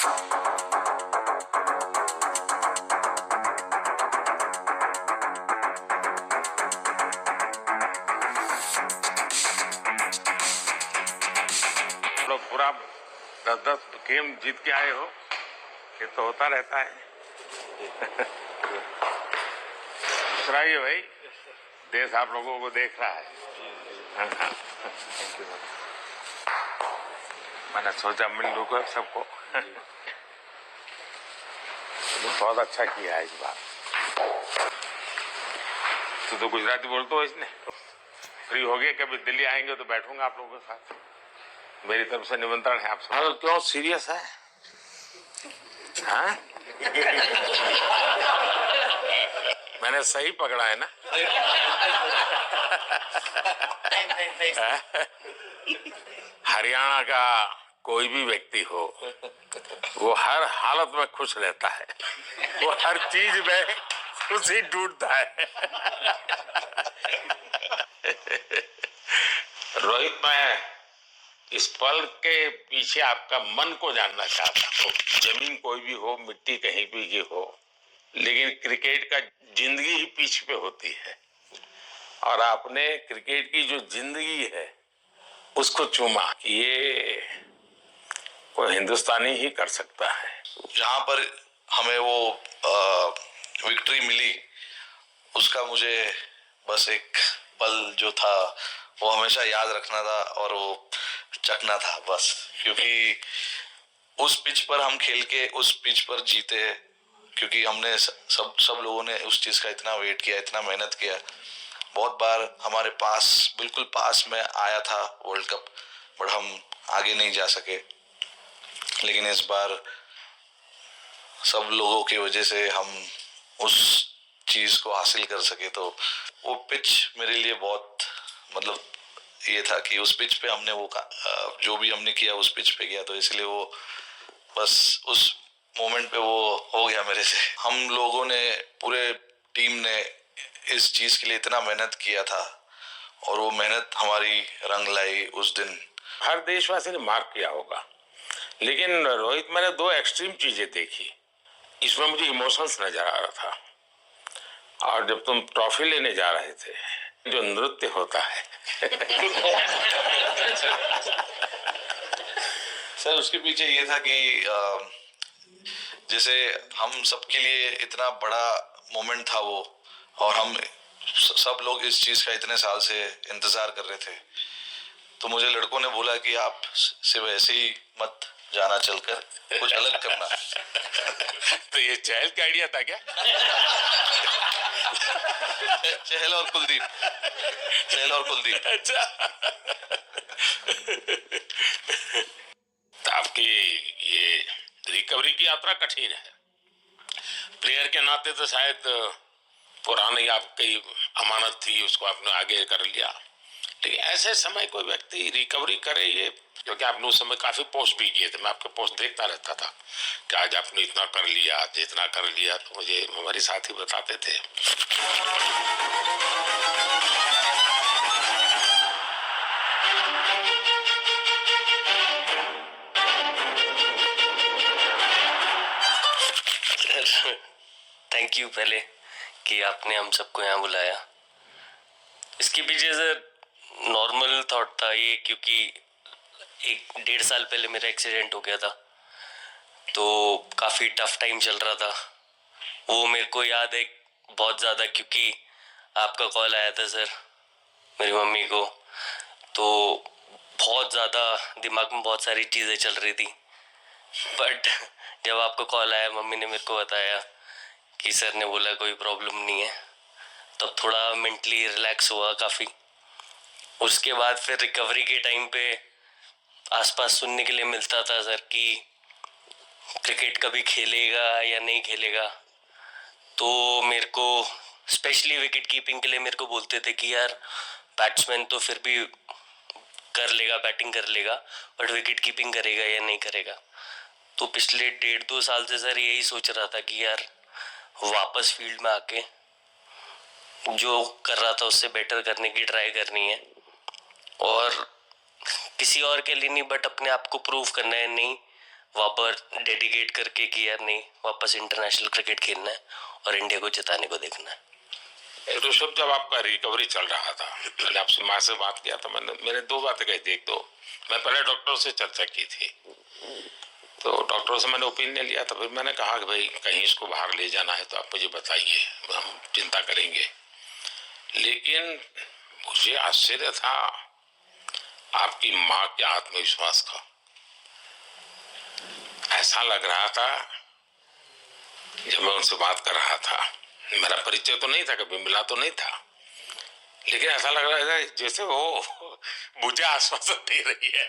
पूरा 10-10 गेम जीत के आए हो, ये तो होता रहता है। मुस्कुराइए भाई, देश आप लोगों को देख रहा है। मैंने सोचा मिल लूंगा सबको। बहुत अच्छा किया है इस बार। तो गुजराती बोलते हो इसने। फ्री हो गए, कभी दिल्ली आएंगे तो बैठूंगा आप लोगों के साथ। मेरी तरफ से निमंत्रण है आपसे। हाँ, क्यों सीरियस है? हाँ? मैंने सही पकड़ा है ना? हरियाणा का कोई भी व्यक्ति हो, वो हर हालत में खुश रहता है, वो हर चीज में खुशी ढूंढता है। रोहित, मैं इस पल के पीछे आपका मन को जानना चाहता हूँ। जमीन कोई भी हो, मिट्टी कहीं भी की हो, लेकिन क्रिकेट का जिंदगी ही पिच पे होती है, और आपने क्रिकेट की जो जिंदगी है उसको चुमा। ये कोई हिंदुस्तानी ही कर सकता है। जहां पर हमें वो विक्ट्री मिली, उसका मुझे बस एक पल जो था वो हमेशा याद रखना था और वो चखना था बस। क्योंकि उस पिच पर हम खेल के उस पिच पर जीते, क्योंकि हमने सब लोगों ने उस चीज का इतना वेट किया, इतना मेहनत किया। बहुत बार हमारे पास, बिल्कुल पास में आया था वर्ल्ड कप, बट हम आगे नहीं जा सके। लेकिन इस बार सब लोगों की वजह से हम उस चीज को हासिल कर सके। तो वो पिच मेरे लिए बहुत, मतलब ये था कि उस पिच पे हमने वो जो भी हमने किया उस पिच पे किया, तो इसलिए वो बस उस मोमेंट पे वो हो गया मेरे से। हम लोगों ने, पूरे टीम ने इस चीज के लिए इतना मेहनत किया था, और वो मेहनत हमारी रंग लाई उस दिन। हर देशवासी ने मार्क किया होगा, लेकिन रोहित, मैंने दो एक्सट्रीम चीजें देखी। इसमें मुझे इमोशंस नजर आ रहा था, और जब तुम ट्रॉफी लेने जा रहे थे, जो नृत्य होता है सर, उसके पीछे ये था कि जैसे हम सबके लिए इतना बड़ा मोमेंट था वो, और हम सब लोग इस चीज का इतने साल से इंतजार कर रहे थे। तो मुझे लड़कों ने बोला कि आप सिर्फ ऐसे ही मत जाना, चलकर कुछ अलग करना। तो ये चहल का आइडिया था क्या? चहल और कुलदीप। अच्छा। तो आपकी ये रिकवरी की यात्रा कठिन है। प्लेयर के नाते तो शायद पुरानी आपकी अमानत थी, उसको आपने आगे कर लिया, लेकिन ऐसे समय कोई व्यक्ति रिकवरी करे, ये क्योंकि आपने उस समय काफी पोस्ट भी किए थे, मैं आपके पोस्ट देखता रहता था कि आज आपने इतना कर लिया, आज इतना कर लिया, तो मुझे हमारे साथी बताते थे। थैंक यू पहले कि आपने हम सबको यहाँ बुलाया। इसके पीछे सर नॉर्मल थॉट था ये, क्योंकि 1-1.5 साल पहले मेरा एक्सीडेंट हो गया था, तो काफ़ी टफ टाइम चल रहा था। वो मेरे को याद है बहुत ज़्यादा, क्योंकि आपका कॉल आया था सर मेरी मम्मी को, तो बहुत ज़्यादा दिमाग में बहुत सारी चीज़ें चल रही थी। बट जब आपका कॉल आया, मम्मी ने मेरे को बताया कि सर ने बोला कोई प्रॉब्लम नहीं है, तब थोड़ा मेंटली रिलैक्स हुआ काफ़ी। उसके बाद फिर रिकवरी के टाइम पे आसपास सुनने के लिए मिलता था सर कि क्रिकेट कभी खेलेगा या नहीं खेलेगा, तो मेरे को स्पेशली विकेट कीपिंग के लिए मेरे को बोलते थे कि यार बैट्समैन तो फिर भी कर लेगा, बैटिंग कर लेगा, बट विकेट कीपिंग करेगा या नहीं करेगा। तो पिछले 1.5-2 साल से सर यही सोच रहा था कि यार वापस फील्ड में आके जो कर रहा था उससे बेटर करने की ट्राई करनी है, और किसी और के लिए नहीं बट अपने आप को प्रूव करना है। नहीं, वापस डेडिकेट करके कि यार नहीं, वापस इंटरनेशनल क्रिकेट खेलना है और इंडिया को जिताने को देखना है। ऋषभ, जब आपका रिकवरी चल रहा था, मैंने आपसे माँ से बात किया था, मैंने दो बातें कही थी। एक तो मैं पहले डॉक्टर से चर्चा की थी, तो डॉक्टर से मैंने ओपिनियन लिया था। फिर मैंने कहा कि भाई कहीं इसको बाहर ले जाना है तो आप मुझे बताइए, हम चिंता करेंगे। लेकिन मुझे आश्चर्य था आपकी माँ के आत्मविश्वास का। ऐसा लग रहा था जब मैं उनसे बात कर रहा था, मेरा परिचय तो नहीं था, कभी मिला तो नहीं था, लेकिन ऐसा लग रहा था जैसे वो मुझे आश्वासन दे रही है।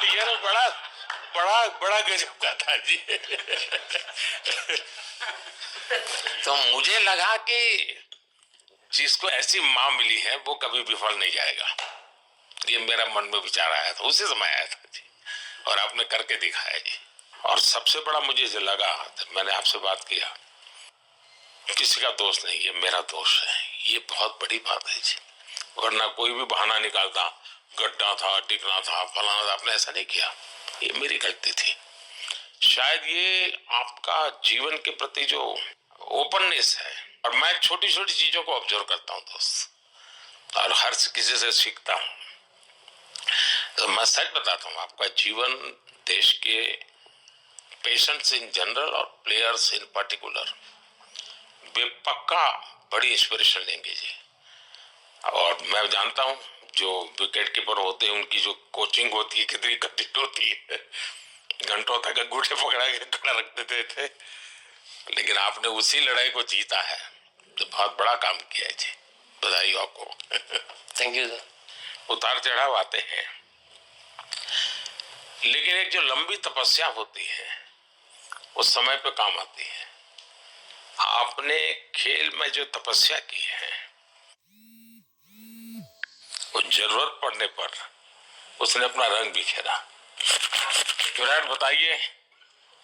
ये तो बड़ा बड़ा बड़ा गजब का था जी। तो मुझे लगा कि जिसको ऐसी माँ मिली है वो कभी विफल नहीं जाएगा। ये मेरा मन में विचार आया था, उसी समय आया था जी, और आपने करके दिखाया जी। और सबसे बड़ा मुझे जो लगा, मैंने आपसे बात किया, किसी का दोष नहीं, ये मेरा दोष है, ये बहुत बड़ी बात है जी। वरना कोई भी बहाना निकालता, गड्ढा था, टिकना था, फलाना था, आपने ऐसा नहीं किया, ये मेरी गलती थी। शायद ये आपका जीवन के प्रति जो ओपननेस है, और मैं छोटी छोटी चीजों को ऑब्जर्व करता हूँ दोस्त, और हर किसी से सीखता हूँ। तो मैं सच बताता हूँ, आपका जीवन देश के पेशेंट्स इन जनरल और प्लेयर्स इन पर्टिकुलर वे पक्का बड़ी इंस्पिरेशन लेंगे जी। और मैं जानता हूँ जो विकेट कीपर होते हैं उनकी जो कोचिंग होती है कितनी कठिन होती है, घंटों तक अंगूठे पकड़ा के खड़ा रख देते थे, लेकिन आपने उसी लड़ाई को जीता है, तो बहुत बड़ा काम किया है जी, बधाई हो आपको। Thank you sir. उतार चढ़ाव आते हैं, लेकिन एक जो लंबी तपस्या होती है वो समय पे काम आती है। आपने खेल में जो तपस्या की है वो जरूरत पड़ने पर उसने अपना रंग बिखेरा। विराट, बताइए,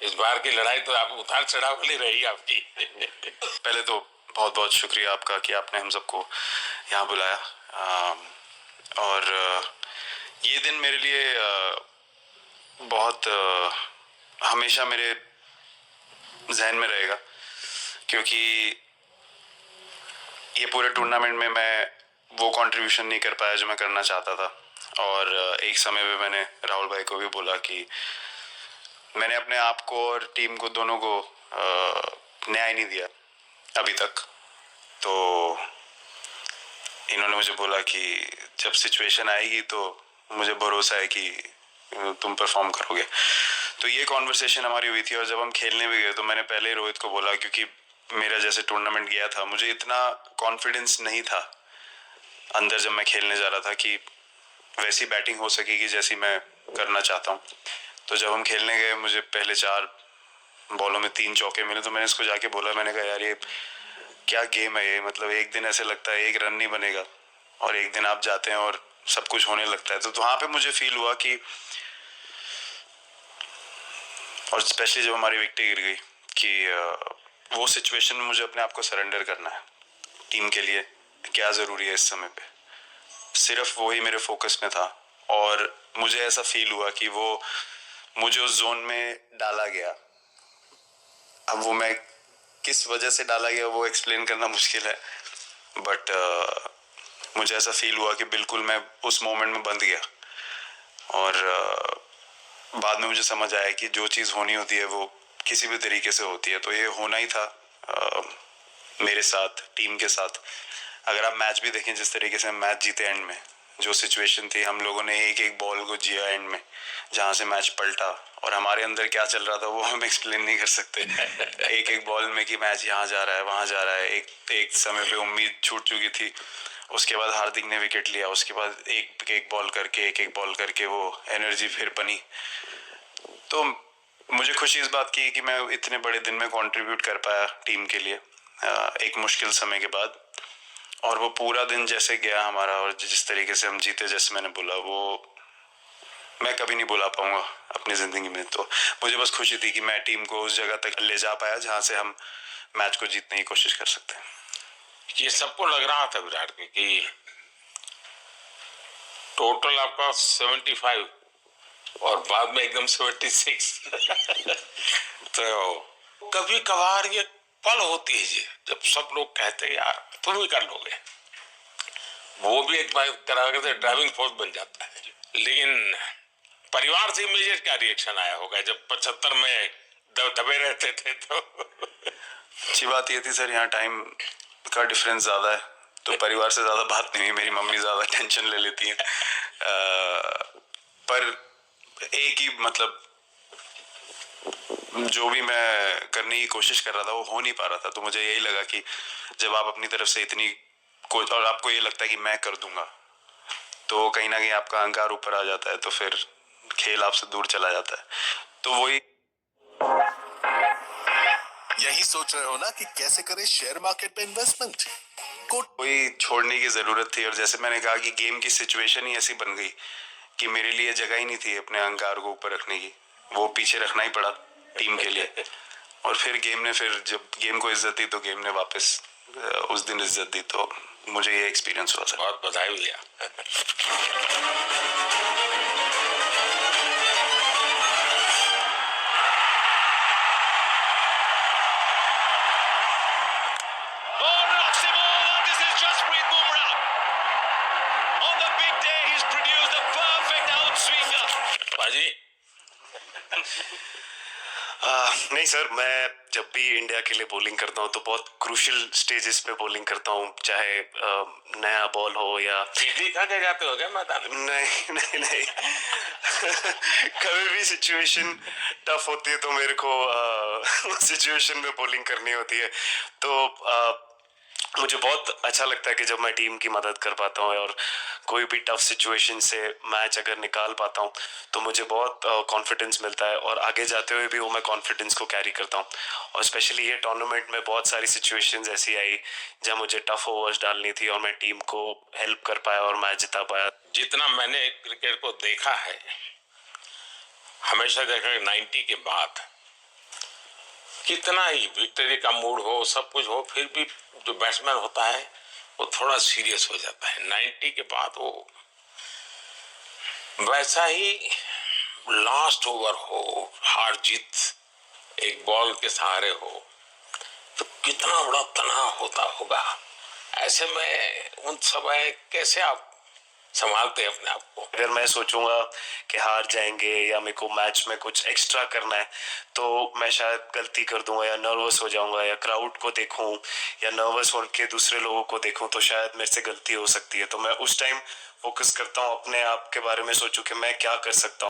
इस बार की लड़ाई तो आप उतार चढ़ाव वाली रही आपकी। पहले तो बहुत बहुत शुक्रिया आपका कि आपने हम सबको यहाँ बुलाया, और ये दिन मेरे लिए बहुत हमेशा मेरे जहन में रहेगा, क्योंकि ये पूरे टूर्नामेंट में मैं वो कंट्रीब्यूशन नहीं कर पाया जो मैं करना चाहता था। और एक समय पे मैंने राहुल भाई को भी बोला कि मैंने अपने आप को और टीम को दोनों को न्याय नहीं दिया अभी तक। तो इन्होंने मुझे बोला कि जब सिचुएशन आएगी तो मुझे भरोसा है कि तुम परफॉर्म करोगे। तो ये कॉन्वर्सेशन हमारी हुई थी, और जब हम खेलने भी गए तो मैंने पहले ही रोहित को बोला, क्योंकि मेरा जैसे टूर्नामेंट गया था मुझे इतना कॉन्फिडेंस नहीं था अंदर जब मैं खेलने जा रहा था कि वैसी बैटिंग हो सकेगी जैसी मैं करना चाहता हूँ। तो जब हम खेलने गए मुझे पहले 4 बॉलों में 3 चौके मिले, तो मैंने इसको जाके बोला, मैंने कहा यार ये क्या गेम है ये, मतलब एक दिन ऐसे लगता है 1 रन नहीं बनेगा और एक दिन आप जाते हैं और सब कुछ होने लगता है। तो वहाँ पे मुझे फील हुआ कि, और स्पेशली जब हमारी विकेट गिर गई, कि वो सिचुएशन में मुझे अपने आप को सरेंडर करना है। टीम के लिए क्या ज़रूरी है इस समय पे, सिर्फ वही मेरे फोकस में था। और मुझे ऐसा फील हुआ कि वो मुझे उस जोन में डाला गया। अब वो मैं किस वजह से डाला गया वो एक्सप्लेन करना मुश्किल है, बट मुझे ऐसा फील हुआ कि बिल्कुल मैं उस मोमेंट में बंध गया। और बाद में मुझे समझ आया कि जो चीज़ होनी होती है वो किसी भी तरीके से होती है। तो ये होना ही था मेरे साथ, टीम के साथ। अगर आप मैच भी देखें, जिस तरीके से हम मैच जीते एंड में, जो सिचुएशन थी, हम लोगों ने एक एक बॉल को जिया एंड में, जहाँ से मैच पलटा, और हमारे अंदर क्या चल रहा था वो हम एक्सप्लेन नहीं कर सकते। एक एक बॉल में कि मैच यहाँ जा रहा है वहाँ जा रहा है। एक समय पे उम्मीद छूट चुकी थी, उसके बाद हार्दिक ने विकेट लिया, उसके बाद एक एक बॉल करके वो एनर्जी फिर बनी। तो मुझे खुशी इस बात की कि मैं इतने बड़े दिन में कंट्रीब्यूट कर पाया टीम के लिए एक मुश्किल समय के बाद। और वो पूरा दिन जैसे गया हमारा, और जिस तरीके से हम जीते, जैसे मैंने बोला, वो मैं कभी नहीं भुला पाऊंगा अपनी ज़िंदगी में। तो मुझे बस खुशी थी कि मैं टीम को उस जगह तक ले जा पाया जहाँ से हम मैच को जीतने की कोशिश कर सकते हैं। ये सबको लग रहा था विराट कि टोटल आपका 75 और बाद में एकदम 76। तो कभी कभार ये पल होती है जी, जब सब लोग कहते हैं यार तुम ही कर लोगे, वो भी एक तरह से ड्राइविंग फोर्स बन जाता है। लेकिन परिवार से इमीडिएट क्या रिएक्शन आया होगा जब 75 में दबे रहते थे? तो अच्छी बात ये थी सर, यहाँ टाइम का डिफरेंस ज़्यादा है, तो परिवार से ज़्यादा बात नहीं हुई। मेरी मम्मी ज़्यादा टेंशन ले लेती हैं। पर एक ही मतलब जो भी मैं करने की कोशिश कर रहा था वो हो नहीं पा रहा था। तो मुझे यही लगा कि जब आप अपनी तरफ से इतनी और आपको ये लगता है कि मैं कर दूंगा, तो कहीं ना कहीं आपका अहंकार ऊपर आ जाता है, तो फिर खेल आपसे दूर चला जाता है। तो वही यही सोच रहे हो ना कि कैसे करें शेयर मार्केट में इन्वेस्टमेंट? कोई छोड़ने की जरूरत थी। और जैसे मैंने कहा कि गेम की सिचुएशन ही ऐसी बन गई कि मेरे लिए जगह ही नहीं थी अपने अहंकार को ऊपर रखने की, वो पीछे रखना ही पड़ा टीम के लिए। और फिर गेम ने, फिर जब गेम को इज्जत दी तो गेम ने वापस उस दिन इज्जत दी। तो मुझे ये एक्सपीरियंस हुआ सर। बहुत बधाई भैया। बाजी नहीं सर, मैं जब भी इंडिया के लिए बॉलिंग करता हूँ तो बहुत क्रूशियल स्टेजेस पे बॉलिंग करता हूँ, चाहे नया बॉल हो या सीधी खा के जाते हो क्या मैदान में? नहीं नहीं नहीं। कभी भी सिचुएशन टफ होती है तो मेरे को सिचुएशन में बॉलिंग करनी होती है। तो मुझे बहुत अच्छा लगता है कि जब मैं टीम की मदद कर पाता हूँ और कोई भी टफ सिचुएशन से मैच अगर निकाल पाता हूँ तो मुझे बहुत कॉन्फिडेंस मिलता है, और आगे जाते हुए भी वो मैं कॉन्फिडेंस को कैरी करता हूँ। और स्पेशली ये टूर्नामेंट में बहुत सारी सिचुएशंस ऐसी आई जहाँ मुझे टफ ओवर्स डालनी थी और मैं टीम को हेल्प कर पाया और मैच जिता पाया। जितना मैंने क्रिकेट को देखा है, हमेशा देखा है 90 के बाद कितना ही विक्ट्री का मूड हो, सब कुछ हो, फिर भी जो बैट्समैन होता है वो थोड़ा सीरियस हो जाता है। 90 के बाद वो वैसा ही लास्ट ओवर हो, हार जीत एक बॉल के सहारे हो, तो कितना बड़ा तनाव होता होगा। ऐसे में उन समय कैसे आप संभालते हैं अपने आप को? अगर मैं सोचूंगा कि हार जाएंगे या मेरे को मैच में कुछ एक्स्ट्रा करना है तो मैं शायद गलती कर दूंगा या नर्वस हो जाऊंगा, या क्राउड को देखूं या नर्वस होकर दूसरे लोगों को देखूं तो शायद मेरे से गलती हो सकती है। तो मैं उस टाइम फोकस करता हूं, अपने आप के बारे में सोचूं कि मैं क्या कर सकता हूं।